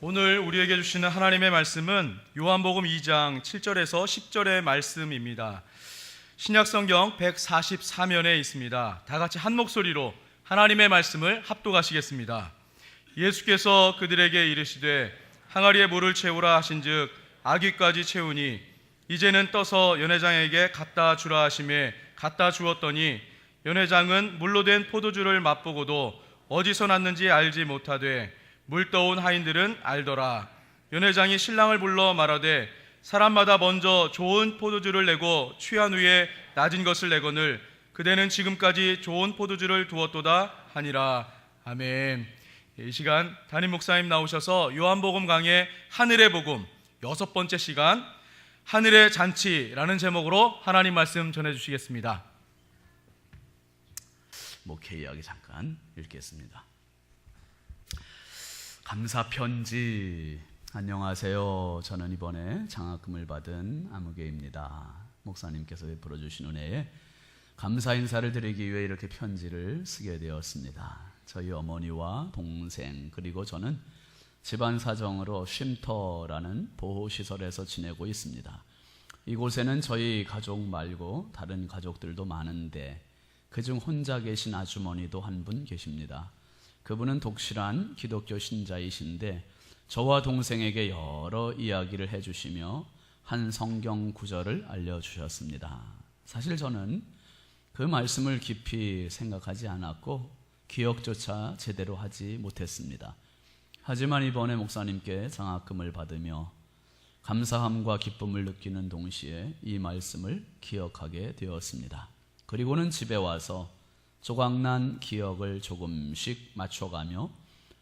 오늘 우리에게 주시는 하나님의 말씀은 요한복음 2장 7절에서 10절의 말씀입니다. 신약성경 144면에 있습니다. 다 같이 한 목소리로 하나님의 말씀을 합독하시겠습니다. 예수께서 그들에게 이르시되 항아리에 물을 채우라 하신즉 아귀까지 채우니 이제는 떠서 연회장에게 갖다 주라 하시매 갖다 주었더니 연회장은 물로 된 포도주를 맛보고도 어디서 났는지 알지 못하되 물 떠온 하인들은 알더라. 연회장이 신랑을 불러 말하되 사람마다 먼저 좋은 포도주를 내고 취한 후에 낮은 것을 내거늘 그대는 지금까지 좋은 포도주를 두었도다 하니라. 아멘. 이 시간 담임 목사님 나오셔서 요한복음 강의 하늘의 복음 6번째 시간 하늘의 잔치라는 제목으로 하나님 말씀 전해주시겠습니다. 목회 이야기 잠깐 읽겠습니다. 감사 편지. 안녕하세요. 저는 이번에 장학금을 받은 아무개입니다. 목사님께서 베풀어 주신 은혜에 감사 인사를 드리기 위해 이렇게 편지를 쓰게 되었습니다. 저희 어머니와 동생 그리고 저는 집안 사정으로 쉼터라는 보호시설에서 지내고 있습니다. 이곳에는 저희 가족 말고 다른 가족들도 많은데 그중 혼자 계신 아주머니도 한 분 계십니다. 그분은 독실한 기독교 신자이신데 저와 동생에게 여러 이야기를 해주시며 한 성경 구절을 알려주셨습니다. 사실 저는 그 말씀을 깊이 생각하지 않았고 기억조차 제대로 하지 못했습니다. 하지만 이번에 목사님께 장학금을 받으며 감사함과 기쁨을 느끼는 동시에 이 말씀을 기억하게 되었습니다. 그리고는 집에 와서 조각난 기억을 조금씩 맞춰가며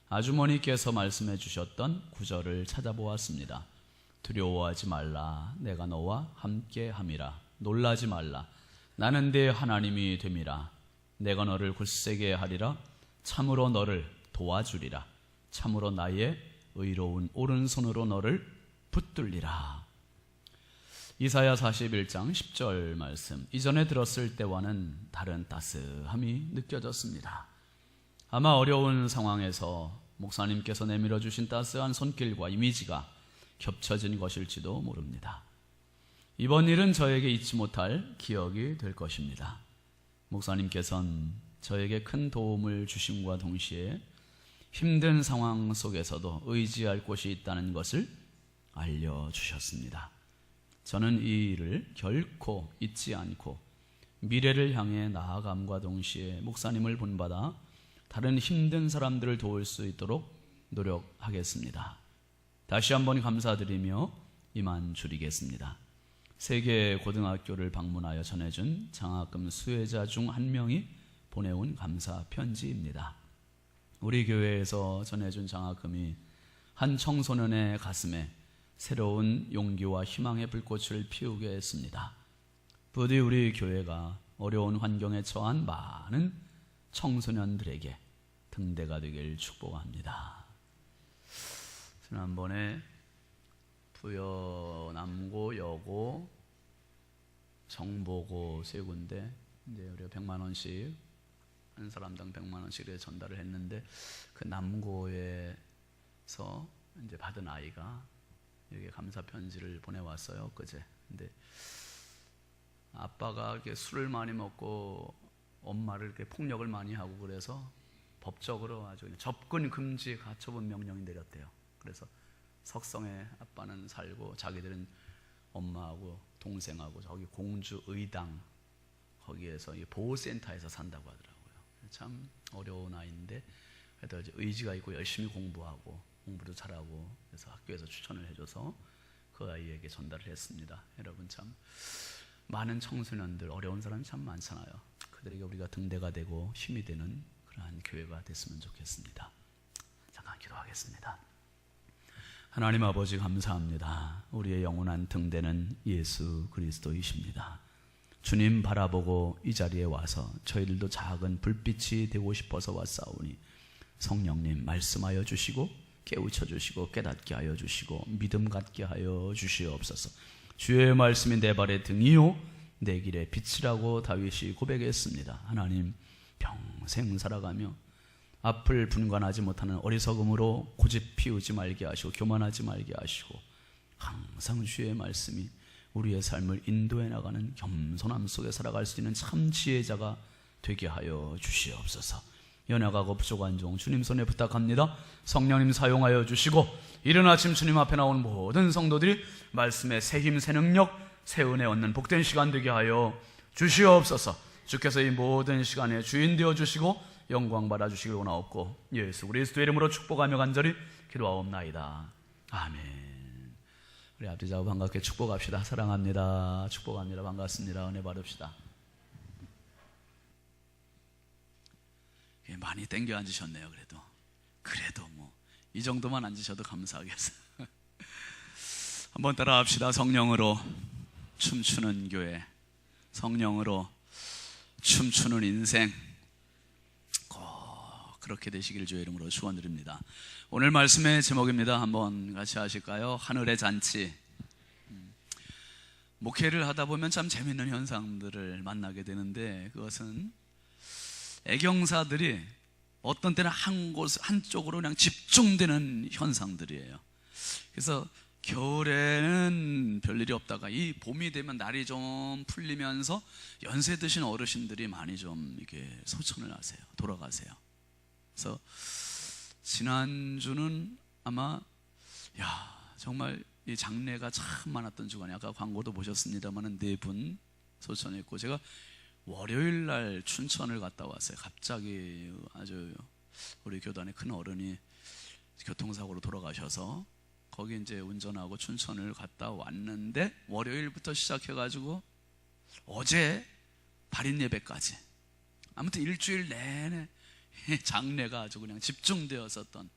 아주머니께서 말씀해 주셨던 구절을 찾아보았습니다. 두려워하지 말라. 내가 너와 함께 함이라. 놀라지 말라. 나는 네 하나님이 됨이라. 내가 너를 굳세게 하리라. 참으로 너를 도와주리라. 참으로 나의 의로운 오른손으로 너를 붙들리라. 이사야 41장 10절 말씀, 이전에 들었을 때와는 다른 따스함이 느껴졌습니다. 아마 어려운 상황에서 목사님께서 내밀어 주신 따스한 손길과 이미지가 겹쳐진 것일지도 모릅니다. 이번 일은 저에게 잊지 못할 기억이 될 것입니다. 목사님께서는 저에게 큰 도움을 주심과 동시에 힘든 상황 속에서도 의지할 곳이 있다는 것을 알려주셨습니다. 저는 이 일을 결코 잊지 않고 미래를 향해 나아감과 동시에 목사님을 본받아 다른 힘든 사람들을 도울 수 있도록 노력하겠습니다. 다시 한번 감사드리며 이만 줄이겠습니다. 세계 고등학교를 방문하여 전해준 장학금 수혜자 중 한 명이 보내온 감사 편지입니다. 우리 교회에서 전해준 장학금이 한 청소년의 가슴에 새로운 용기와 희망의 불꽃을 피우게 했습니다. 부디 우리 교회가 어려운 환경에 처한 많은 청소년들에게 등대가 되길 축복합니다. 지난번에 부여, 남고, 여고, 정보고 세 군데 이제 우리가 100만 원씩 한 사람당 100만 원씩 전달을 했는데 그 남고에서 이제 받은 아이가 여기 감사 편지를 보내왔어요. 그제. 근데 아빠가 이렇게 술을 많이 먹고 엄마를 이렇게 폭력을 많이 하고 그래서 법적으로 아주 접근 금지 가처분 명령이 내렸대요. 그래서 석성에 아빠는 살고 자기들은 엄마하고 동생하고 저기 공주 의당 거기에서 보호센터에서 산다고 하더라고요. 참 어려운 아이인데 그래도 이제 의지가 있고 열심히 공부하고 공부도 잘하고 그래서 학교에서 추천을 해줘서 그 아이에게 전달을 했습니다. 여러분 참 많은 청소년들 어려운 사람이 참 많잖아요. 그들에게 우리가 등대가 되고 힘이 되는 그러한 교회가 됐으면 좋겠습니다. 잠깐 기도하겠습니다. 하나님 아버지 감사합니다. 우리의 영원한 등대는 예수 그리스도이십니다. 주님 바라보고 이 자리에 와서 저희들도 작은 불빛이 되고 싶어서 왔사오니 성령님 말씀하여 주시고 깨우쳐 주시고 깨닫게 하여 주시고 믿음 갖게 하여 주시옵소서. 주의 말씀이 내 발의 등이요 내 길의 빛이라고 다윗이 고백했습니다. 하나님 평생 살아가며 앞을 분간하지 못하는 어리석음으로 고집 피우지 말게 하시고 교만하지 말게 하시고 항상 주의 말씀이 우리의 삶을 인도해 나가는 겸손함 속에 살아갈 수 있는 참 지혜자가 되게 하여 주시옵소서. 연약하고 부족한 종 주님 손에 부탁합니다. 성령님 사용하여 주시고 이른 아침 주님 앞에 나온 모든 성도들이 말씀의 새 힘, 새 능력, 새 은혜 얻는 복된 시간 되게 하여 주시옵소서. 주께서 이 모든 시간에 주인 되어 주시고 영광 받아 주시길 원하옵고 예수 그리스도의 이름으로 축복하며 간절히 기도하옵나이다. 아멘. 우리 앞뒤자고 반갑게 축복합시다. 사랑합니다. 축복합니다. 반갑습니다. 은혜 받읍시다. 많이 땡겨 앉으셨네요. 그래도 뭐 이 정도만 앉으셔도 감사하겠어요. 한번 따라 합시다. 성령으로 춤추는 교회, 성령으로 춤추는 인생 꼭 그렇게 되시길 주의 이름으로 축원드립니다. 오늘 말씀의 제목입니다. 한번 같이 하실까요? 하늘의 잔치. 목회를 하다 보면 참 재밌는 현상들을 만나게 되는데 그것은 애경사들이 어떤 때는 한쪽으로 그냥 집중되는 현상들이에요. 그래서 겨울에는 별일이 없다가 이 봄이 되면 날이 좀 풀리면서 연세 드신 어르신들이 많이 좀 이렇게 소천을 하세요. 돌아가세요. 그래서 지난주는 아마 정말 이 장례가 참 많았던 주간에 아까 광고도 보셨습니다만은 4분 소천했고 제가 월요일 날 춘천을 갔다 왔어요. 갑자기 아주 우리 교단의 큰 어른이 교통사고로 돌아가셔서 거기 이제 운전하고 춘천을 갔다 왔는데 월요일부터 시작해가지고 어제 발인 예배까지 아무튼 일주일 내내 장례가 아주 그냥 집중되었었던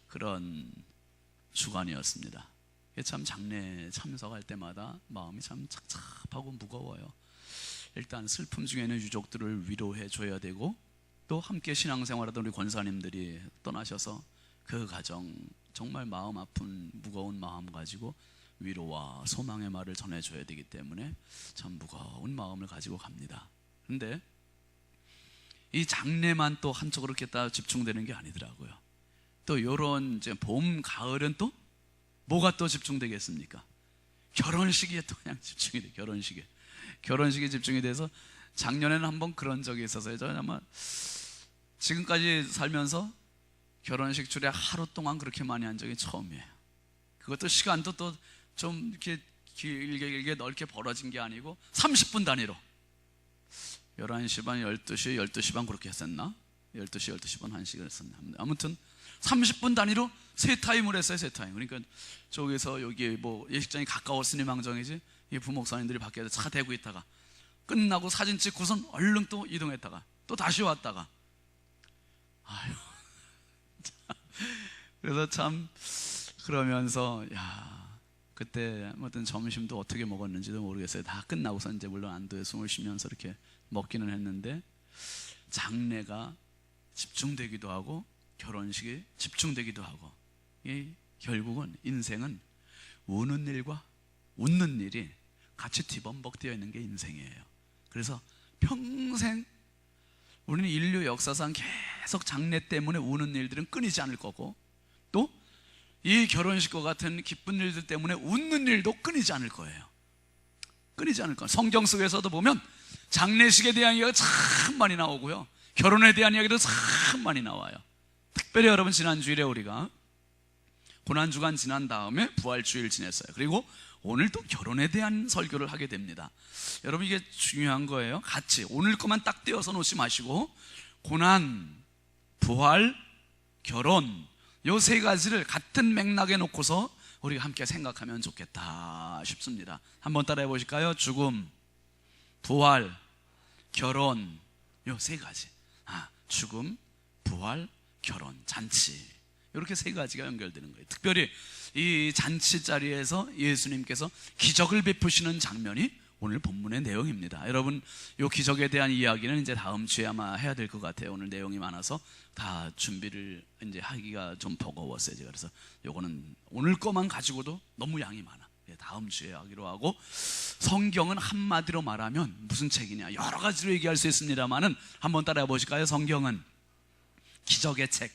그런 주간이었습니다. 참 장례 참석할 때마다 마음이 참 착잡하고 무거워요. 일단 슬픔 중에는 유족들을 위로해 줘야 되고 또 함께 신앙생활하던 우리 권사님들이 떠나셔서 그 가정 정말 마음 아픈 무거운 마음 가지고 위로와 소망의 말을 전해줘야 되기 때문에 참 무거운 마음을 가지고 갑니다. 그런데 이 장례만 또 한쪽으로 이렇게 딱 집중되는 게 아니더라고요. 또 요런 이제 봄, 가을은 또 뭐가 또 집중되겠습니까? 결혼식에 또 그냥 집중이 돼. 결혼식에 집중이 돼서 작년에는 한번 그런 적이 있어서요. 저는 아마 지금까지 살면서 결혼식 줄에 하루 동안 그렇게 많이 한 적이 처음이에요. 그것도 시간도 또 좀 이렇게 길게 넓게 벌어진 게 아니고 30분 단위로 11시 반, 12시, 12시 반 그렇게 했었나? 12시, 12시 반 1시간 했었나? 아무튼 30분 단위로 세 타임을 했어요. 세 타임. 그러니까 저기서 여기 뭐 예식장이 가까웠으니 망정이지 이 부목사님들이 밖에서 차 대고 있다가 끝나고 사진 찍고선 얼른 또 이동했다가 또 다시 왔다가 아유 그래서 참 그러면서 그때 아무튼 점심도 어떻게 먹었는지도 모르겠어요. 다 끝나고서 이제 물론 안도에 숨을 쉬면서 이렇게 먹기는 했는데 장례가 집중되기도 하고 결혼식이 집중되기도 하고 결국은 인생은 우는 일과 웃는 일이 같이 뒤범벅되어 있는 게 인생이에요. 그래서 평생 우리는 인류 역사상 계속 장례 때문에 우는 일들은 끊이지 않을 거고 또 이 결혼식과 같은 기쁜 일들 때문에 웃는 일도 끊이지 않을 거예요. 끊이지 않을 거예요. 성경 속에서도 보면 장례식에 대한 이야기가 참 많이 나오고요, 결혼에 대한 이야기도 참 많이 나와요. 특별히 여러분 지난 주일에 우리가 고난주간 지난 다음에 부활주일 지냈어요. 그리고 오늘 또 결혼에 대한 설교를 하게 됩니다. 여러분 이게 중요한 거예요. 같이 오늘 것만 딱 떼어서 놓지 마시고 고난, 부활, 결혼, 요 세 가지를 같은 맥락에 놓고서 우리가 함께 생각하면 좋겠다 싶습니다. 한번 따라해 보실까요? 죽음, 부활, 결혼, 요 세 가지. 죽음, 부활, 결혼, 잔치, 이렇게 세 가지가 연결되는 거예요. 특별히 이 잔치 자리에서 예수님께서 기적을 베푸시는 장면이 오늘 본문의 내용입니다. 여러분, 이 기적에 대한 이야기는 이제 다음 주에 아마 해야 될 것 같아요. 오늘 내용이 많아서 다 준비를 이제 하기가 좀 버거웠어요. 제가 그래서 요거는 오늘 거만 가지고도 너무 양이 많아. 다음 주에 하기로 하고, 성경은 한마디로 말하면 무슨 책이냐, 여러 가지로 얘기할 수 있습니다만은 한번 따라해 보실까요? 성경은 기적의 책.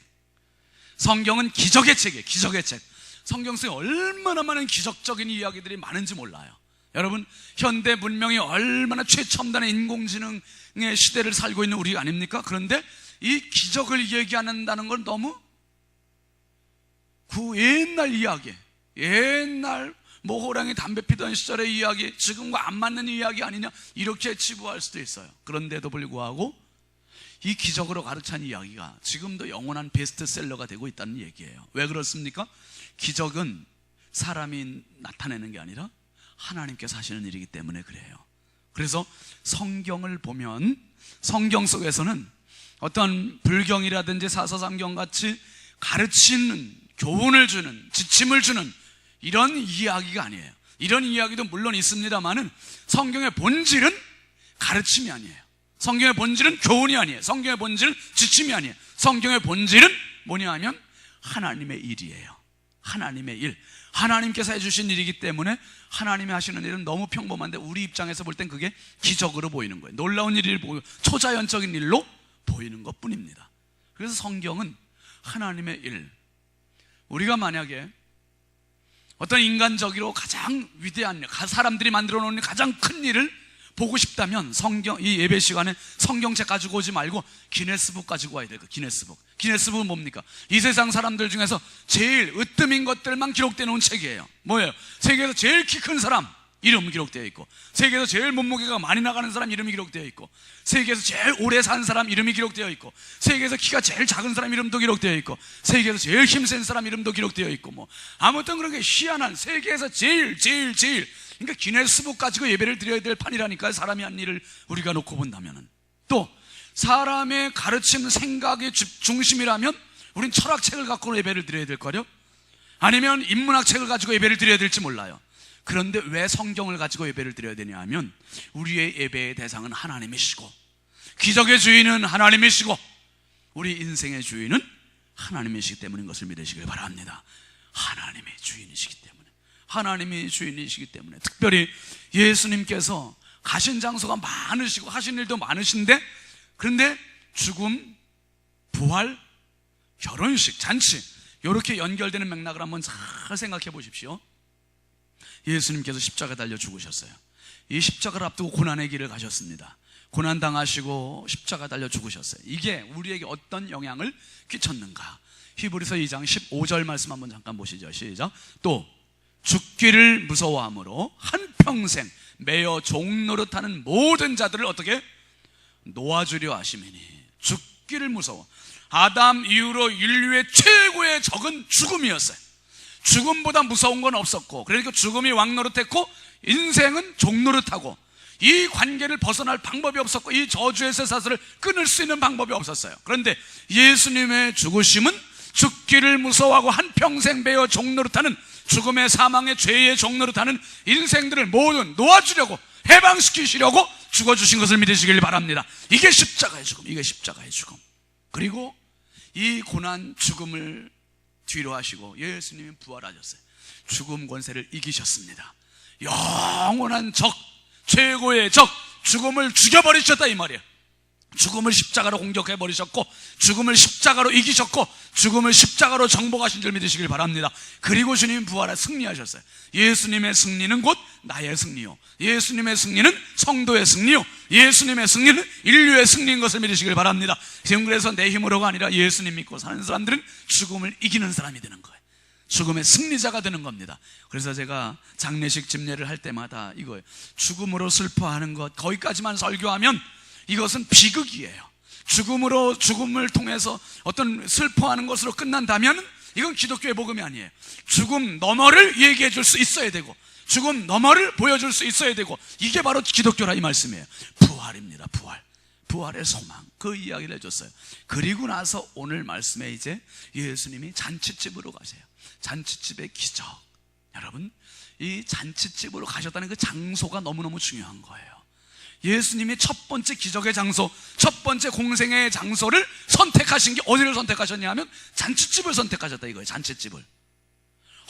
성경은 기적의 책이에요. 기적의 책. 성경 속에 얼마나 많은 기적적인 이야기들이 많은지 몰라요. 여러분, 현대 문명이 얼마나 최첨단의 인공지능의 시대를 살고 있는 우리 아닙니까? 그런데 이 기적을 얘기한다는 건 너무 그 옛날 이야기, 옛날 호랑이 담배 피던 시절의 이야기, 지금과 안 맞는 이야기 아니냐, 이렇게 치부할 수도 있어요. 그런데도 불구하고 이 기적으로 가르친 이야기가 지금도 영원한 베스트셀러가 되고 있다는 얘기예요. 왜 그렇습니까? 기적은 사람이 나타내는 게 아니라 하나님께서 하시는 일이기 때문에 그래요. 그래서 성경을 보면 성경 속에서는 어떤 불경이라든지 사서상경 같이 가르치는, 교훈을 주는, 지침을 주는 이런 이야기가 아니에요. 이런 이야기도 물론 있습니다만은 성경의 본질은 가르침이 아니에요. 성경의 본질은 교훈이 아니에요. 성경의 본질은 지침이 아니에요. 성경의 본질은 뭐냐 하면 하나님의 일이에요. 하나님의 일, 하나님께서 해주신 일이기 때문에 하나님이 하시는 일은 너무 평범한데 우리 입장에서 볼 땐 그게 기적으로 보이는 거예요. 놀라운 일을 보고 초자연적인 일로 보이는 것 뿐입니다. 그래서 성경은 하나님의 일, 우리가 만약에 어떤 인간적으로 가장 위대한, 사람들이 만들어 놓은 가장 큰 일을 보고 싶다면 성경, 이 예배 시간에 성경책 가지고 오지 말고 기네스북 가지고 와야 돼요. 기네스북. 기네스북은 뭡니까? 이 세상 사람들 중에서 제일 으뜸인 것들만 기록되어 놓은 책이에요. 뭐예요? 세계에서 제일 키 큰 사람 이름 기록되어 있고, 세계에서 제일 몸무게가 많이 나가는 사람 이름이 기록되어 있고, 세계에서 제일 오래 산 사람 이름이 기록되어 있고, 세계에서 키가 제일 작은 사람 이름도 기록되어 있고, 세계에서 제일 힘센 사람 이름도 기록되어 있고, 뭐 아무튼 그런 게 희한한 세계에서 제일 그러니까 기네스북 가지고 예배를 드려야 될 판이라니까요. 사람이 한 일을 우리가 놓고 본다면은. 또 사람의 가르침, 생각의 중심이라면 우린 철학책을 갖고 예배를 드려야 될 거요? 아니면 인문학책을 가지고 예배를 드려야 될지 몰라요. 그런데 왜 성경을 가지고 예배를 드려야 되냐 하면 우리의 예배의 대상은 하나님이시고, 기적의 주인은 하나님이시고, 우리 인생의 주인은 하나님이시기 때문인 것을 믿으시길 바랍니다. 하나님의 주인이시기 때문에, 하나님이 주인이시기 때문에, 특별히 예수님께서 가신 장소가 많으시고 하신 일도 많으신데, 그런데 죽음, 부활, 결혼식, 잔치, 이렇게 연결되는 맥락을 한번 잘 생각해 보십시오. 예수님께서 십자가 달려 죽으셨어요. 이 십자가를 앞두고 고난의 길을 가셨습니다. 고난당하시고 십자가 달려 죽으셨어요. 이게 우리에게 어떤 영향을 끼쳤는가? 히브리서 2장 15절 말씀 한번 잠깐 보시죠. 시작. 또 죽기를 무서워함으로 한평생 매어 종노릇하는 모든 자들을 어떻게 놓아주려 하심이니. 죽기를 무서워. 아담 이후로 인류의 최고의 적은 죽음이었어요. 죽음보다 무서운 건 없었고, 그러니까 죽음이 왕노릇했고 인생은 종노릇하고, 이 관계를 벗어날 방법이 없었고, 이 저주의 쇠사슬을 끊을 수 있는 방법이 없었어요. 그런데 예수님의 죽으심은 죽기를 무서워하고 한평생 매어 종노릇하는, 죽음의 사망의 죄의 종노릇하는 인생들을 모두 놓아주려고, 해방시키시려고 죽어주신 것을 믿으시길 바랍니다. 이게 십자가의 죽음, 이게 십자가의 죽음. 그리고 이 고난 죽음을 뒤로 하시고 예수님이 부활하셨어요. 죽음 권세를 이기셨습니다. 영원한 적, 최고의 적, 죽음을 죽여버리셨다 이 말이에요. 죽음을 십자가로 공격해버리셨고, 죽음을 십자가로 이기셨고, 죽음을 십자가로 정복하신 줄 믿으시길 바랍니다. 그리고 주님이 부활해 승리하셨어요. 예수님의 승리는 곧 나의 승리요, 예수님의 승리는 성도의 승리요, 예수님의 승리는 인류의 승리인 것을 믿으시길 바랍니다. 지금 그래서 내 힘으로가 아니라 예수님 믿고 사는 사람들은 죽음을 이기는 사람이 되는 거예요. 죽음의 승리자가 되는 겁니다. 그래서 제가 장례식 집례를 할 때마다 이거예요. 죽음으로 슬퍼하는 것, 거기까지만 설교하면 이것은 비극이에요. 죽음으로, 죽음을 통해서 어떤 슬퍼하는 것으로 끝난다면 이건 기독교의 복음이 아니에요. 죽음 너머를 얘기해 줄 수 있어야 되고, 죽음 너머를 보여줄 수 있어야 되고, 이게 바로 기독교라 이 말씀이에요. 부활입니다. 부활의 소망, 그 이야기를 해줬어요. 그리고 나서 오늘 말씀에 이제 예수님이 잔치집으로 가세요. 잔치집의 기적. 여러분, 이 잔치집으로 가셨다는 그 장소가 너무너무 중요한 거예요. 예수님이 첫 번째 기적의 장소, 첫 번째 공생의 장소를 선택하신 게 어디를 선택하셨냐 하면 잔치집을 선택하셨다 이거예요. 잔치집을.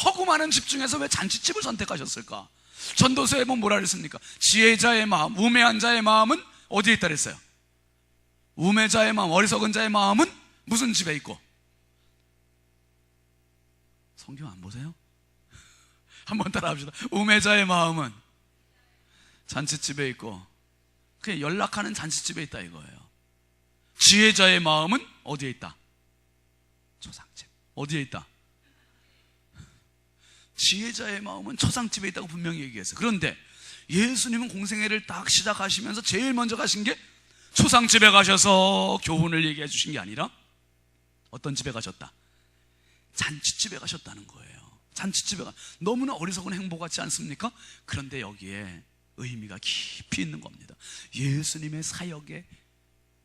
허구 많은 집 중에서 왜 잔치집을 선택하셨을까? 전도서에 보면 뭐라 그랬습니까? 지혜자의 마음, 우매한 자의 마음은 어디에 있다 그랬어요? 우매자의 마음, 어리석은 자의 마음은 무슨 집에 있고? 성경 안 보세요? 한번 따라 합시다. 우매자의 마음은 잔치집에 있고, 그냥 연락하는 잔치집에 있다 이거예요. 지혜자의 마음은 어디에 있다? 초상집. 어디에 있다? 지혜자의 마음은 초상집에 있다고 분명히 얘기했어요. 그런데 예수님은 공생애를 딱 시작하시면서 제일 먼저 가신 게 초상집에 가셔서 교훈을 얘기해 주신 게 아니라 어떤 집에 가셨다? 잔치집에 가셨다는 거예요. 잔치집에 너무나 어리석은 행보 같지 않습니까? 그런데 여기에 의미가 깊이 있는 겁니다. 예수님의 사역의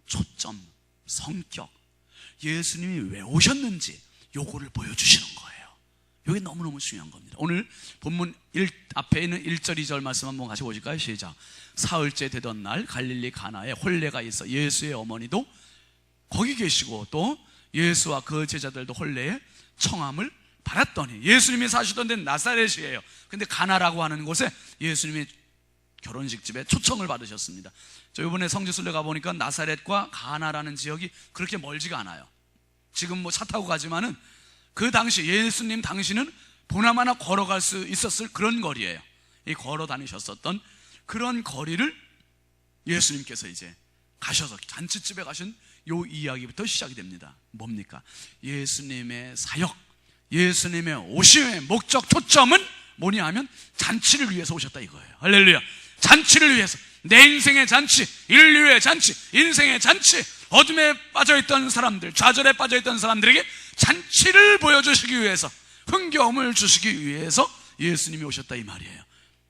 초점, 성격, 예수님이 왜 오셨는지 요거를 보여주시는 거예요. 이게 너무너무 중요한 겁니다. 오늘 본문 앞에 있는 1절 2절 말씀 한번 같이 보실까요? 시작. 사흘째 되던 날 갈릴리 가나에 혼례가 있어 예수의 어머니도 거기 계시고 또 예수와 그 제자들도 혼례에 청함을 받았더니, 예수님이 사시던 데는 나사렛이에요. 근데 가나라고 하는 곳에 예수님이 결혼식 집에 초청을 받으셨습니다. 저 이번에 성지순례 가보니까 나사렛과 가나라는 지역이 그렇게 멀지가 않아요. 지금 뭐 차 타고 가지만은 그 당시 예수님 당시는 보나마나 걸어갈 수 있었을 그런 거리예요. 이 걸어 다니셨었던 그런 거리를 예수님께서 이제 가셔서 잔치집에 가신 요 이야기부터 시작이 됩니다. 뭡니까? 예수님의 사역, 예수님의 오심의 목적, 초점은 뭐냐 하면 잔치를 위해서 오셨다 이거예요. 할렐루야. 잔치를 위해서, 내 인생의 잔치, 인류의 잔치, 인생의 잔치, 어둠에 빠져있던 사람들, 좌절에 빠져있던 사람들에게 잔치를 보여주시기 위해서, 흥겨움을 주시기 위해서 예수님이 오셨다 이 말이에요.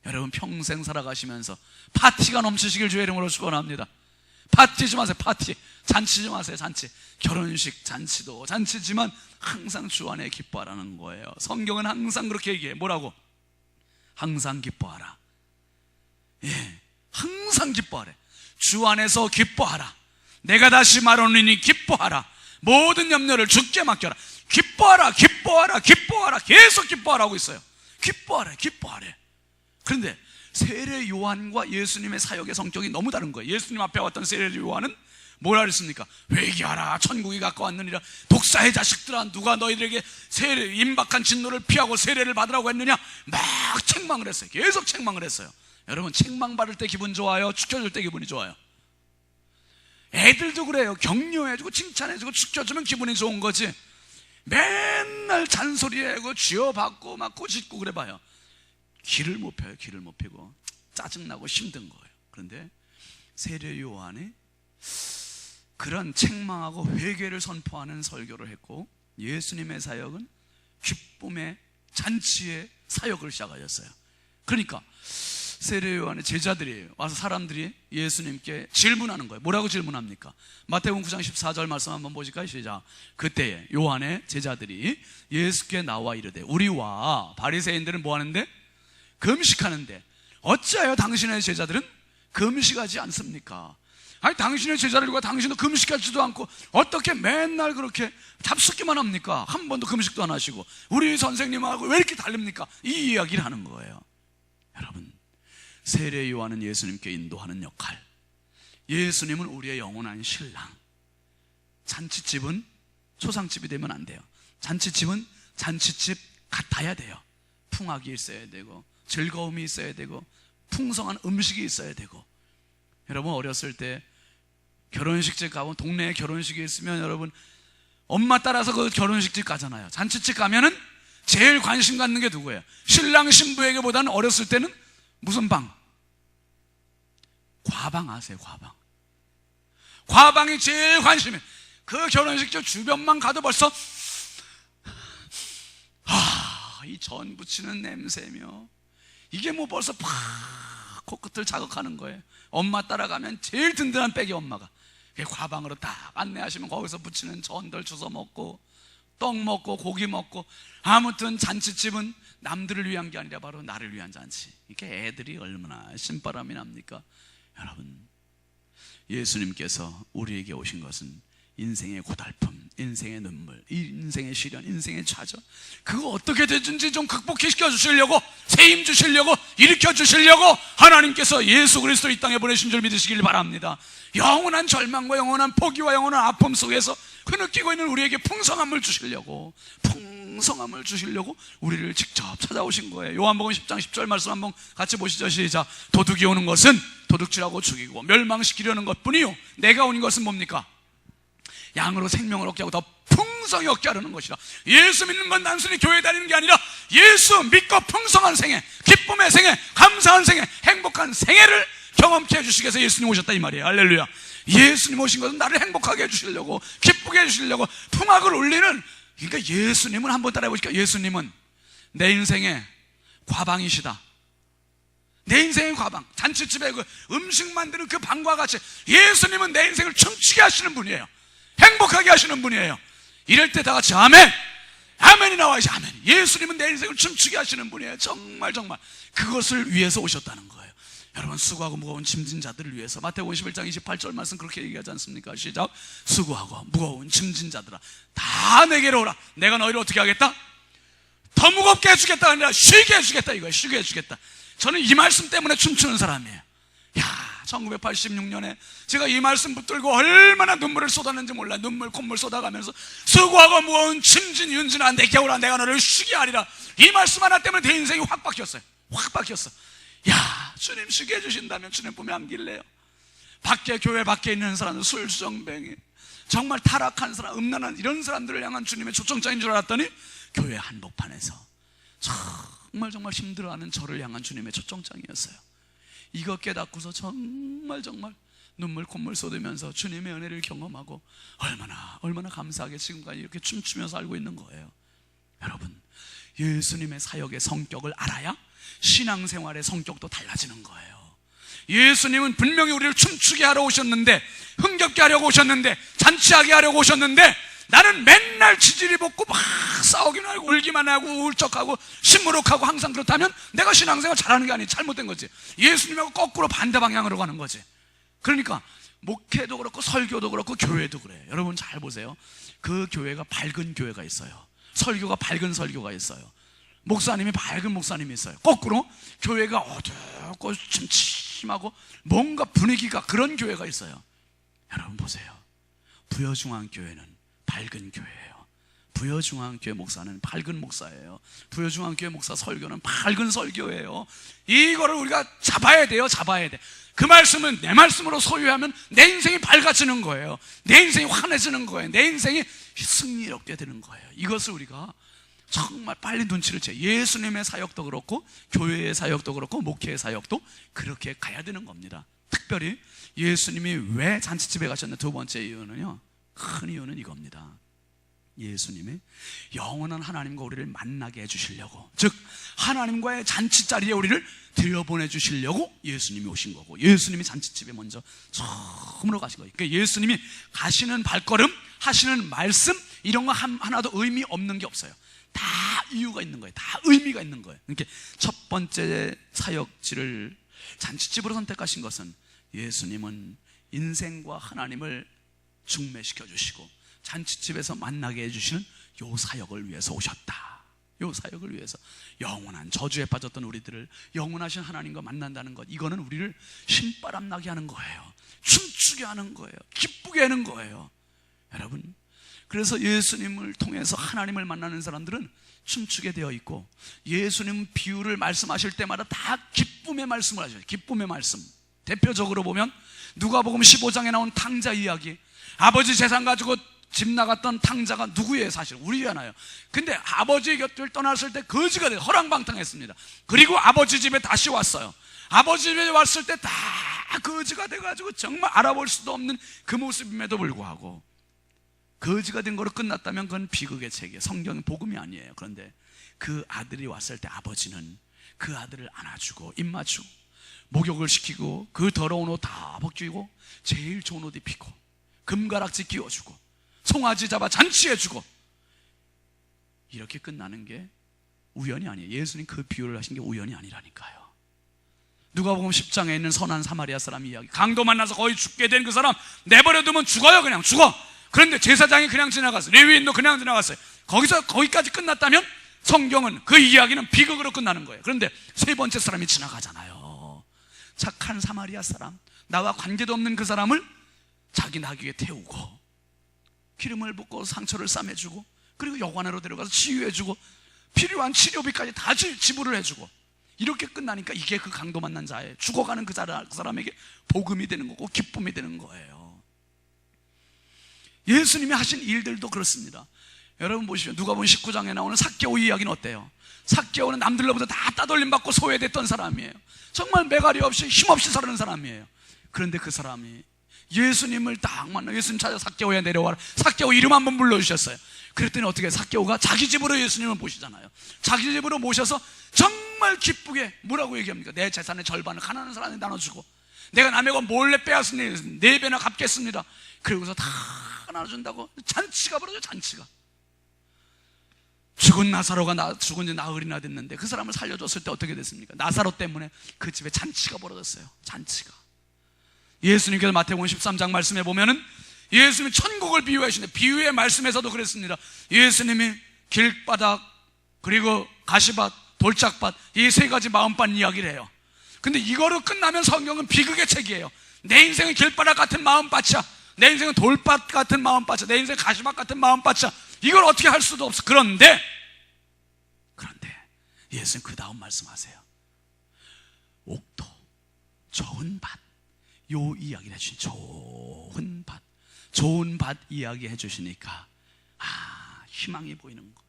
여러분 평생 살아가시면서 파티가 넘치시길 주의 이름으로 축원합니다. 파티 좀 하세요. 파티, 잔치 좀 하세요. 잔치, 결혼식 잔치도 잔치지만 항상 주 안에 기뻐하라는 거예요. 성경은 항상 그렇게 얘기해. 뭐라고? 항상 기뻐하라. 예, 항상 기뻐하래. 주 안에서 기뻐하라. 내가 다시 말하노니 기뻐하라. 모든 염려를 주께 맡겨라. 기뻐하라, 기뻐하라, 기뻐하라. 계속 기뻐하라고 있어요. 기뻐하래, 기뻐하래. 그런데 세례 요한과 예수님의 사역의 성격이 너무 다른 거예요. 예수님 앞에 왔던 세례 요한은 뭐라 그랬습니까? 회개하라, 천국이 가까웠느니라. 독사의 자식들아, 누가 너희들에게 세례, 임박한 진노를 피하고 세례를 받으라고 했느냐? 막 책망을 했어요. 계속 책망을 했어요. 여러분 책망받을 때 기분 좋아요? 축혀줄 때 기분이 좋아요? 애들도 그래요. 격려해주고 칭찬해주고 축혀주면 기분이 좋은 거지, 맨날 잔소리하고 쥐어받고 막 꼬집고 그래봐요, 길을 못 펴요. 길을 못 펴고 짜증나고 힘든 거예요. 그런데 세례 요한이 그런 책망하고 회개를 선포하는 설교를 했고, 예수님의 사역은 기쁨의 잔치의 사역을 시작하셨어요. 그러니까 세례 요한의 제자들이 와서 사람들이 예수님께 질문하는 거예요. 뭐라고 질문합니까? 마태복음 9장 14절 말씀 한번 보실까요? 시작. 그때에 요한의 제자들이 예수께 나와 이르되, 우리와 바리새인들은 뭐 하는데? 금식하는데 어찌하여 당신의 제자들은 금식하지 않습니까? 아니 당신의 제자들과 당신도 금식하지도 않고 어떻게 맨날 그렇게 잡숫기만 합니까? 한 번도 금식도 안 하시고 우리 선생님하고 왜 이렇게 다릅니까? 이 이야기를 하는 거예요. 여러분, 세례 요한은 예수님께 인도하는 역할, 예수님은 우리의 영원한 신랑. 잔치집은 초상집이 되면 안 돼요. 잔치집은 잔치집 같아야 돼요. 풍악이 있어야 되고 즐거움이 있어야 되고 풍성한 음식이 있어야 되고. 여러분 어렸을 때 결혼식집 가면, 동네에 결혼식이 있으면 여러분 엄마 따라서 그 결혼식집 가잖아요. 잔치집 가면은 제일 관심 갖는 게 누구예요? 신랑 신부에게보다는 어렸을 때는 무슨 방? 과방 아세요? 과방. 과방이 제일 관심해. 그 결혼식 저 주변만 가도 벌써 이 전 부치는 냄새며 이게 뭐 벌써 팍 코끝을 자극하는 거예요. 엄마 따라가면 제일 든든한 백이 엄마가. 과방으로 딱 안내하시면 거기서 부치는 전들 주워 먹고 떡 먹고 고기 먹고, 아무튼 잔치집은 남들을 위한 게 아니라 바로 나를 위한 잔치. 이게 애들이 얼마나 신바람이 납니까? 여러분, 예수님께서 우리에게 오신 것은 인생의 고달픔, 인생의 눈물, 인생의 시련, 인생의 좌절, 그거 어떻게 되든지 좀 극복시켜 주시려고, 세임 주시려고, 일으켜 주시려고 하나님께서 예수 그리스도 이 땅에 보내신 줄 믿으시길 바랍니다. 영원한 절망과 영원한 포기와 영원한 아픔 속에서 그 느끼고 있는 우리에게 풍성함을 주시려고, 풍성함을 주시려고 우리를 직접 찾아오신 거예요. 요한복음 10장 10절 말씀 한번 같이 보시죠. 시작. 도둑이 오는 것은 도둑질하고 죽이고 멸망시키려는 것뿐이요, 내가 온 것은 뭡니까? 양으로 생명을 얻게 하고 더 풍성히 얻게 하려는 것이라. 예수 믿는 건 단순히 교회 다니는 게 아니라 예수 믿고 풍성한 생애, 기쁨의 생애, 감사한 생애, 행복한 생애를 경험케 해주시기 위해서 예수님 오셨다 이 말이에요. 할렐루야. 예수님 오신 것은 나를 행복하게 해주시려고, 기쁘게 해주시려고 풍악을 울리는, 그러니까 예수님은 한번 따라해 보실까요? 예수님은 내 인생의 과방이시다. 내 인생의 과방, 잔치집에 그 음식 만드는 그 방과 같이 예수님은 내 인생을 춤추게 하시는 분이에요. 행복하게 하시는 분이에요. 이럴 때 다 같이 아멘! 아멘이 나와야지. 아멘. 예수님은 내 인생을 춤추게 하시는 분이에요. 정말 그것을 위해서 오셨다는 거예요. 여러분, 수고하고 무거운 짐진 자들을 위해서 마태복음 11장 28절 말씀 그렇게 얘기하지 않습니까? 시작. 수고하고 무거운 짐진 자들아 다 내게로 오라. 내가 너희를 어떻게 하겠다? 더 무겁게 해주겠다 아니라 쉬게 해주겠다 이거예요. 쉬게 해주겠다. 저는 이 말씀 때문에 춤추는 사람이에요. 1986년에 제가 이 말씀 붙들고 얼마나 눈물을 쏟았는지 몰라. 눈물 콧물 쏟아가면서 수고하고 무거운 짐진 윤진아 내게 오라. 내가 너를 쉬게 하리라. 이 말씀 하나 때문에 내 인생이 확 바뀌었어요. 확 바뀌었어. 주님 쉬게 해주신다면 주님 품에 안길래요. 밖에, 교회 밖에 있는 사람들, 술주정뱅이, 정말 타락한 사람, 음란한 이런 사람들을 향한 주님의 초청장인 줄 알았더니 교회 한복판에서 정말 힘들어하는 저를 향한 주님의 초청장이었어요. 이거 깨닫고서 정말 눈물 콧물 쏟으면서 주님의 은혜를 경험하고 얼마나 감사하게 지금까지 이렇게 춤추며 살고 있는 거예요. 여러분, 예수님의 사역의 성격을 알아야 신앙생활의 성격도 달라지는 거예요. 예수님은 분명히 우리를 춤추게 하러 오셨는데, 흥겹게 하려고 오셨는데, 잔치하게 하려고 오셨는데, 나는 맨날 지지리 볶고 막 싸우기만 하고 울기만 하고 울적하고 시무룩하고 항상 그렇다면 내가 신앙생활 잘하는 게 아니지, 잘못된 거지. 예수님하고 거꾸로 반대 방향으로 가는 거지. 그러니까 목회도 그렇고 설교도 그렇고 교회도 그래요. 여러분 잘 보세요. 그 교회가 밝은 교회가 있어요. 설교가 밝은 설교가 있어요. 목사님이 밝은 목사님이 있어요. 거꾸로 교회가 어둡고 침침하고 뭔가 분위기가 그런 교회가 있어요. 여러분 보세요. 부여중앙교회는 밝은 교회예요. 부여중앙교회 목사는 밝은 목사예요. 부여중앙교회 목사 설교는 밝은 설교예요. 이거를 우리가 잡아야 돼요. 잡아야 돼. 그 말씀은 내 말씀으로 소유하면 내 인생이 밝아지는 거예요. 내 인생이 환해지는 거예요. 내 인생이 승리롭게 되는 거예요. 이것을 우리가 정말 빨리 눈치를 채. 예수님의 사역도 그렇고 교회의 사역도 그렇고 목회의 사역도 그렇게 가야 되는 겁니다. 특별히 예수님이 왜 잔치집에 가셨나? 두 번째 이유는요, 큰 이유는 이겁니다. 예수님이 영원한 하나님과 우리를 만나게 해주시려고, 즉 하나님과의 잔치자리에 우리를 들여보내주시려고 예수님이 오신 거고, 예수님이 잔치집에 먼저 처음으로 가신 거예요. 그러니까 예수님이 가시는 발걸음, 하시는 말씀, 이런 거 하나도 의미 없는 게 없어요. 다 이유가 있는 거예요. 다 의미가 있는 거예요. 그러니까 첫 번째 사역지를 잔치집으로 선택하신 것은 예수님은 인생과 하나님을 중매시켜 주시고 잔치집에서 만나게 해주시는 요 사역을 위해서 오셨다. 요 사역을 위해서 영원한 저주에 빠졌던 우리들을 영원하신 하나님과 만난다는 것, 이거는 우리를 신바람 나게 하는 거예요. 춤추게 하는 거예요. 기쁘게 하는 거예요. 여러분, 그래서 예수님을 통해서 하나님을 만나는 사람들은 춤추게 되어 있고, 예수님 비유를 말씀하실 때마다 다 기쁨의 말씀을 하셔요. 기쁨의 말씀. 대표적으로 보면 누가복음 15장에 나온 탕자 이야기, 아버지 재산 가지고 집 나갔던 탕자가 누구예요? 사실 우리잖아요. 근데 아버지 곁을 떠났을 때 거지가 돼요. 허랑방탕했습니다. 그리고 아버지 집에 다시 왔어요. 아버지 집에 왔을 때 다 거지가 돼가지고 정말 알아볼 수도 없는 그 모습임에도 불구하고 거지가 된 거로 끝났다면 그건 비극의 책이에요. 성경은 복음이 아니에요. 그런데 그 아들이 왔을 때 아버지는 그 아들을 안아주고 입 맞추고 목욕을 시키고 그 더러운 옷 다 벗기고 제일 좋은 옷 입히고 금가락지 끼워주고 송아지 잡아 잔치해주고 이렇게 끝나는 게 우연이 아니에요. 예수님 그 비유를 하신 게 우연이 아니라니까요. 누가복음 10장에 있는 선한 사마리아 사람 이야기, 강도 만나서 거의 죽게 된 그 사람 내버려두면 죽어요. 그냥 죽어. 그런데 제사장이 그냥 지나갔어요. 레위인도 그냥 지나갔어요. 거기까지 끝났다면 성경은 그 이야기는 비극으로 끝나는 거예요. 그런데 세 번째 사람이 지나가잖아요. 착한 사마리아 사람, 나와 관계도 없는 그 사람을 자기 나귀에 태우고 기름을 붓고 상처를 싸매주고 그리고 여관으로 데려가서 치유해주고 필요한 치료비까지 다 지불을 해주고 이렇게 끝나니까 이게 그 강도 만난 자의 죽어가는 그 사람에게 복음이 되는 거고 기쁨이 되는 거예요. 예수님이 하신 일들도 그렇습니다. 여러분 보시면 누가복음 19장에 나오는 삭개오 이야기는 어때요? 삭개오는 남들로부터 다 따돌림 받고 소외됐던 사람이에요. 정말 매가리 없이 힘없이 살아는 사람이에요. 그런데 그 사람이 예수님을 딱 만나 예수님 찾아 삭개오야 내려와라. 삭개오 이름 한번 불러주셨어요. 그랬더니 어떻게 삭개오가 자기 집으로 예수님을 모시잖아요. 자기 집으로 모셔서 정말 기쁘게 뭐라고 얘기합니까? 내 재산의 절반을 가난한 사람한테 나눠주고 내가 남의 거 몰래 빼앗으니 4배나 갚겠습니다. 그러고서 다 나눠준다고 잔치가 벌어져. 잔치가 죽은 나사로가 죽은 지 나흘이나 됐는데 그 사람을 살려줬을 때 어떻게 됐습니까? 나사로 때문에 그 집에 잔치가 벌어졌어요. 잔치가. 예수님께서 마태복음 13장 말씀에 보면은 예수님이 천국을 비유해 주시는데 비유의 말씀에서도 그랬습니다. 예수님이 길바닥 그리고 가시밭 돌짝밭 이 세 가지 마음밭 이야기를 해요. 근데 이거로 끝나면 성경은 비극의 책이에요. 내 인생은 길바닥 같은 마음밭이야. 내 인생은 돌밭 같은 마음밭이야. 내 인생은 가시밭 같은 마음밭이야. 이걸 어떻게 할 수도 없어. 그런데 예수님 그 다음 말씀하세요. 옥토 좋은 밭 요 이야기를 해주신 좋은 밭 이야기 해주시니까 희망이 보이는 거예요.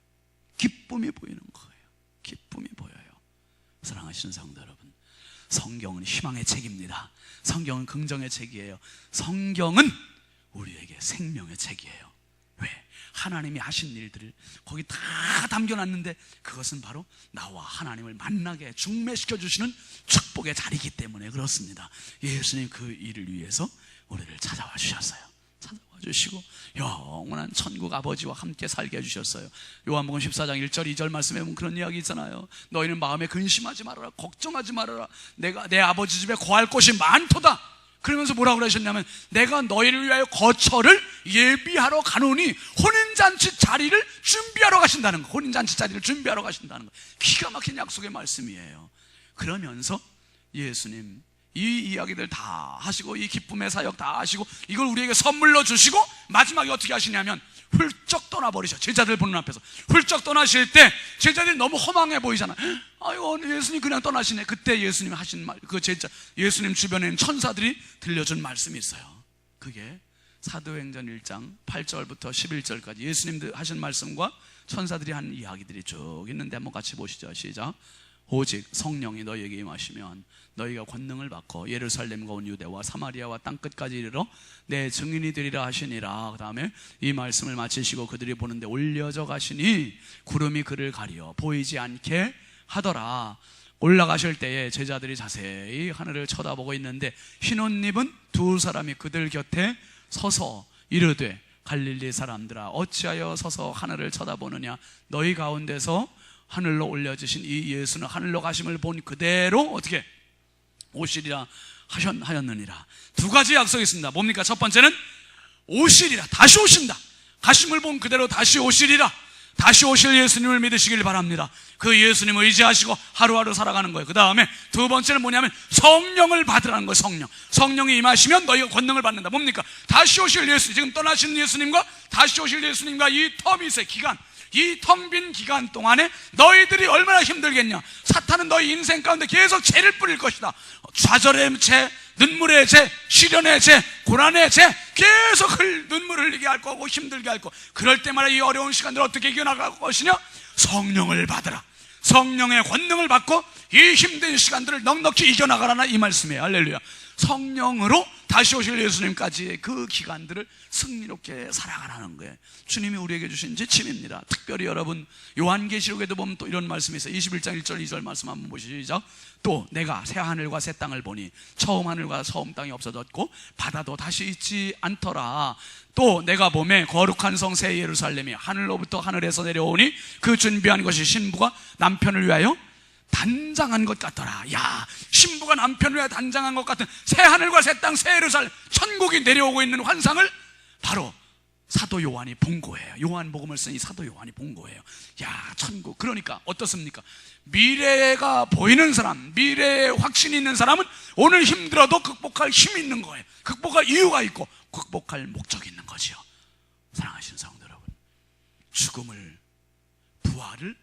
기쁨이 보이는 거예요. 기쁨이 보여요. 사랑하시는 성도 여러분, 성경은 희망의 책입니다. 성경은 긍정의 책이에요. 성경은 우리에게 생명의 책이에요. 왜? 하나님이 하신 일들을 거기 다 담겨놨는데 그것은 바로 나와 하나님을 만나게 중매시켜 주시는 축복의 자리이기 때문에 그렇습니다. 예수님 그 일을 위해서 우리를 찾아와 주셨어요. 찾아와 주시고 영원한 천국 아버지와 함께 살게 해주셨어요. 요한복음 14장 1절 2절 말씀에 보면 그런 이야기 있잖아요. 너희는 마음에 근심하지 말아라. 걱정하지 말아라. 내가 내 아버지 집에 거할 곳이 많도다. 그러면서 뭐라고 그러셨냐면 내가 너희를 위하여 거처를 예비하러 가노니 혼인잔치 자리를 준비하러 가신다는 거. 혼인잔치 자리를 준비하러 가신다는 거. 기가 막힌 약속의 말씀이에요. 그러면서 예수님 이 이야기들 다 하시고 이 기쁨의 사역 다 하시고 이걸 우리에게 선물로 주시고 마지막에 어떻게 하시냐면 훌쩍 떠나버리셔. 제자들 보는 앞에서 훌쩍 떠나실 때 제자들이 너무 허망해 보이잖아. 아이고 예수님 그냥 떠나시네. 그때 예수님 하신 말, 그 예수님 주변에 있는 천사들이 들려준 말씀이 있어요. 그게 사도행전 1장 8절부터 11절까지 예수님 하신 말씀과 천사들이 한 이야기들이 쭉 있는데 한번 같이 보시죠. 시작. 오직 성령이 너희에게 임하시면 너희가 권능을 받고 예루살렘과 온 유대와 사마리아와 땅끝까지 이르러 내 증인이 되리라 하시니라. 그 다음에 이 말씀을 마치시고 그들이 보는데 올려져 가시니 구름이 그를 가려 보이지 않게 하더라. 올라가실 때에 제자들이 자세히 하늘을 쳐다보고 있는데 흰옷 입은 두 사람이 그들 곁에 서서 이르되 갈릴리 사람들아 어찌하여 서서 하늘을 쳐다보느냐. 너희 가운데서 하늘로 올려주신 이 예수는 하늘로 가심을 본 그대로 어떻게 오시리라 하였느니라. 두 가지 약속이 있습니다. 뭡니까? 첫 번째는 오시리라. 다시 오신다. 가심을 본 그대로 다시 오시리라. 다시 오실 예수님을 믿으시길 바랍니다. 그 예수님을 의지하시고 하루하루 살아가는 거예요. 그 다음에 두 번째는 뭐냐면 성령을 받으라는 거예요. 성령이 임하시면 너희가 권능을 받는다. 뭡니까? 다시 오실 예수, 지금 떠나신 예수님과 다시 오실 예수님과 이 텀이 있어요. 기간. 이 텅 빈 기간 동안에 너희들이 얼마나 힘들겠냐. 사탄은 너희 인생 가운데 계속 죄를 뿌릴 것이다. 좌절의 죄, 눈물의 죄, 시련의 죄, 고난의 죄, 계속 눈물을 흘리게 할 거고 힘들게 할 거고, 그럴 때마다 이 어려운 시간들을 어떻게 이겨나갈 것이냐? 성령을 받으라. 성령의 권능을 받고 이 힘든 시간들을 넉넉히 이겨나가라나 이 말씀이에요. 할렐루야. 성령으로 다시 오실 예수님까지의 그 기간들을 승리롭게 살아가라는 거예요. 주님이 우리에게 주신 지침입니다. 특별히 여러분 요한계시록에도 보면 또 이런 말씀이 있어요. 21장 1절 2절 말씀 한번 보시죠. 또 내가 새 하늘과 새 땅을 보니 처음 하늘과 처음 땅이 없어졌고 바다도 다시 있지 않더라. 또 내가 보매 거룩한 성 새 예루살렘이 하늘로부터 하늘에서 내려오니 그 준비한 것이 신부가 남편을 위하여 단장한 것 같더라. 야, 신부가 남편을 위하여 단장한 것 같은 새 하늘과 새 땅, 새 예루살렘, 천국이 내려오고 있는 환상을 바로 사도 요한이 본 거예요. 요한복음을 쓴 이 사도 요한이 본 거예요. 야, 천국. 그러니까 어떻습니까? 미래가 보이는 사람, 미래에 확신이 있는 사람은 오늘 힘들어도 극복할 힘이 있는 거예요. 극복할 이유가 있고 극복할 목적이 있는 거지요. 사랑하시는 성도 여러분, 죽음을, 부활을,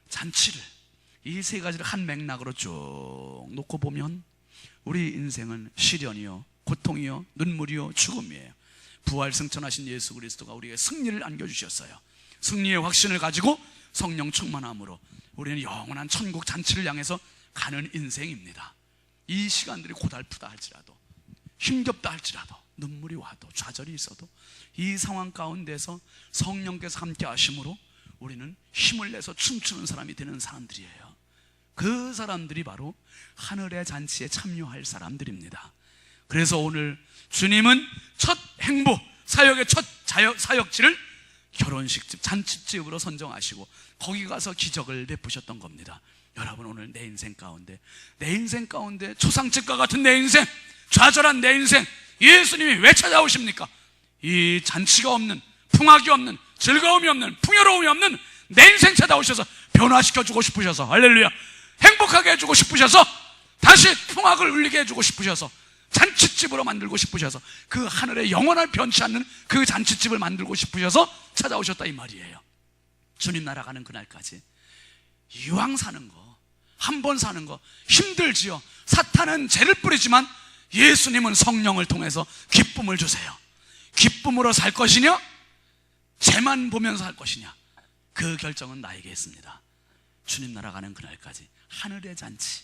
잔치를, 이 세 가지를 한 맥락으로 쭉 놓고 보면 우리 인생은 시련이요, 고통이요, 눈물이요, 죽음이에요. 부활 승천하신 예수 그리스도가 우리에게 승리를 안겨주셨어요. 승리의 확신을 가지고 성령 충만함으로 우리는 영원한 천국 잔치를 향해서 가는 인생입니다. 이 시간들이 고달프다 할지라도, 힘겹다 할지라도, 눈물이 와도, 좌절이 있어도 이 상황 가운데서 성령께서 함께 하심으로 우리는 힘을 내서 춤추는 사람이 되는 사람들이에요. 그 사람들이 바로 하늘의 잔치에 참여할 사람들입니다. 그래서 오늘 주님은 첫 행보, 사역의 첫 사역지를 결혼식집, 잔치집으로 선정하시고 거기 가서 기적을 베푸셨던 겁니다. 여러분, 오늘 내 인생 가운데 초상집과 같은 내 인생, 좌절한 내 인생, 예수님이 왜 찾아오십니까? 이 잔치가 없는, 풍악이 없는, 즐거움이 없는, 풍요로움이 없는 내 인생 찾아오셔서 변화시켜주고 싶으셔서, 할렐루야, 행복하게 해주고 싶으셔서, 다시 풍악을 울리게 해주고 싶으셔서, 잔치집으로 만들고 싶으셔서, 그 하늘의 영원할 변치 않는 그 잔치집을 만들고 싶으셔서 찾아오셨다 이 말이에요. 주님 나라 가는 그날까지 이왕 사는 거, 한 번 사는 거 힘들지요. 사탄은 죄를 뿌리지만 예수님은 성령을 통해서 기쁨을 주세요. 기쁨으로 살 것이냐, 죄만 보면서 살 것이냐, 그 결정은 나에게 있습니다. 주님 나라 가는 그날까지 하늘의 잔치,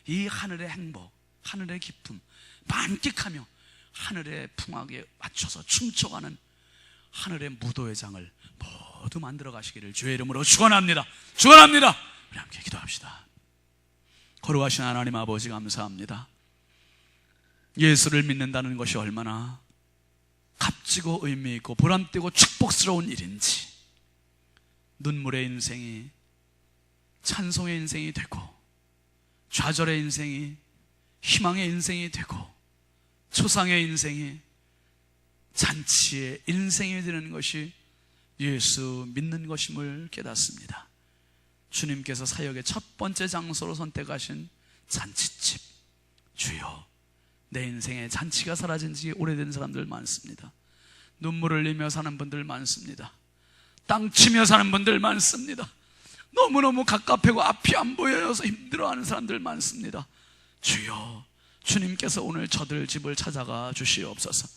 이 하늘의 행복, 하늘의 기쁨 만끽하며 하늘의 풍악에 맞춰서 춤춰가는 하늘의 무도회 장을 모두 만들어 가시기를 주의 이름으로 축원합니다. 축원합니다. 우리 함께 기도합시다. 거룩하신 하나님 아버지, 감사합니다. 예수를 믿는다는 것이 얼마나 값지고 의미있고 보람되고 축복스러운 일인지, 눈물의 인생이 찬송의 인생이 되고, 좌절의 인생이 희망의 인생이 되고, 초상의 인생이 잔치의 인생이 되는 것이 예수 믿는 것임을 깨닫습니다. 주님께서 사역의 첫 번째 장소로 선택하신 잔치집, 주여, 내 인생에 잔치가 사라진 지 오래된 사람들 많습니다. 눈물을 흘리며 사는 분들 많습니다. 땅 치며 사는 분들 많습니다. 너무너무 갑갑하고 앞이 안 보여서 힘들어하는 사람들 많습니다. 주여, 주님께서 오늘 저들 집을 찾아가 주시옵소서.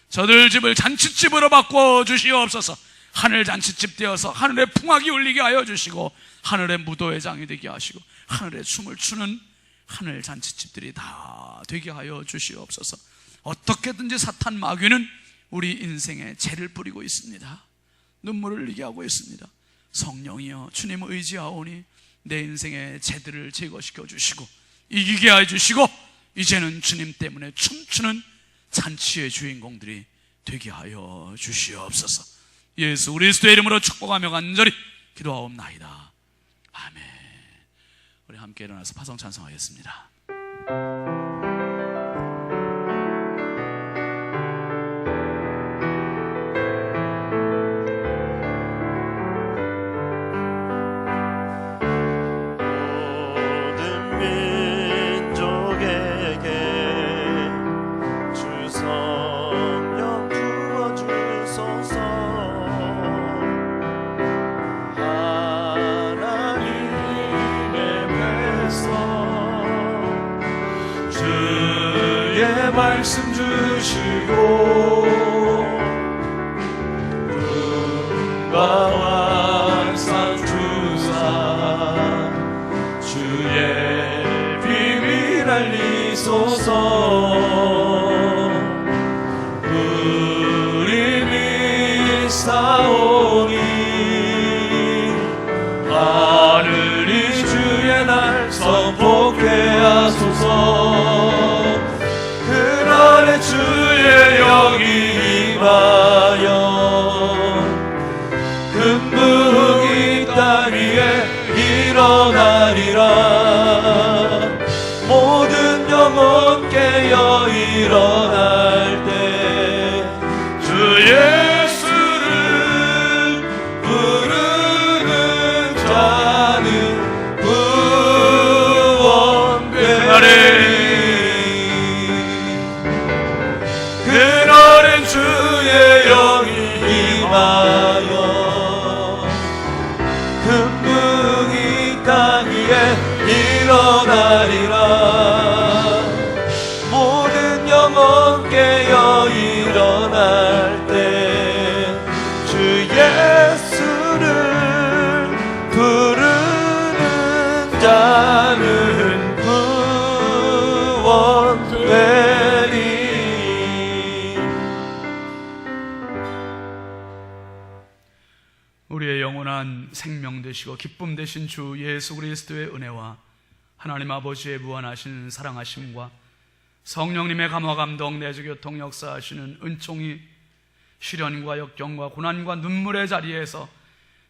저들 집을 잔치집으로 바꿔 주시옵소서. 하늘 잔치집 되어서 하늘의 풍악이 울리게 하여 주시고, 하늘의 무도회장이 되게 하시고, 하늘의 춤을 추는 하늘 잔치집들이 다 되게 하여 주시옵소서. 어떻게든지 사탄 마귀는 우리 인생에 죄를 뿌리고 있습니다. 눈물을 흘리게 하고 있습니다. 성령이여, 주님을 의지하오니 내 인생의 죄들을 제거시켜 주시고 이기게 해 주시고, 이제는 주님 때문에 춤추는 잔치의 주인공들이 되게 하여 주시옵소서. 예수 그리스도의 이름으로 축복하며 간절히 기도하옵나이다. 아멘. 우리 함께 일어나서 파성 찬송하겠습니다. 주 말씀 주시고 은과 환상 주사 주의 비밀 알리소서. 우리 믿사오니 하늘이 주의 날 선포케 하소서. 그날에 주의 영이 임하여 금붕이 땅 위에 일어나리라. 모든 영혼 깨어 일어날 때 주 예수를 부르는 자는 구원되리. 그날엔 주의 영이 임하여 금붕이 땅 위에 일어나리라. 모든 영혼 깨어 일어날 때 주 예수를 부르는 자는 구원되리. 우리의 영원한 생명 되시고 기쁨 되신 주 예수 그리스도의 은혜와 하나님 아버지의 무한하신 사랑하심과 성령님의 감화 감동 내주 교통 역사하시는 은총이 시련과 역경과 고난과 눈물의 자리에서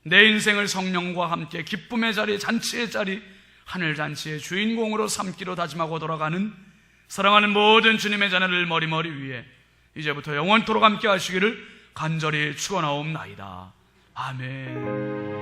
내 인생을 성령과 함께 기쁨의 자리, 잔치의 자리, 하늘 잔치의 주인공으로 삼기로 다짐하고 돌아가는 사랑하는 모든 주님의 자녀를 머리머리 위에 이제부터 영원토록 함께 하시기를 간절히 축원하옵나이다. 아멘.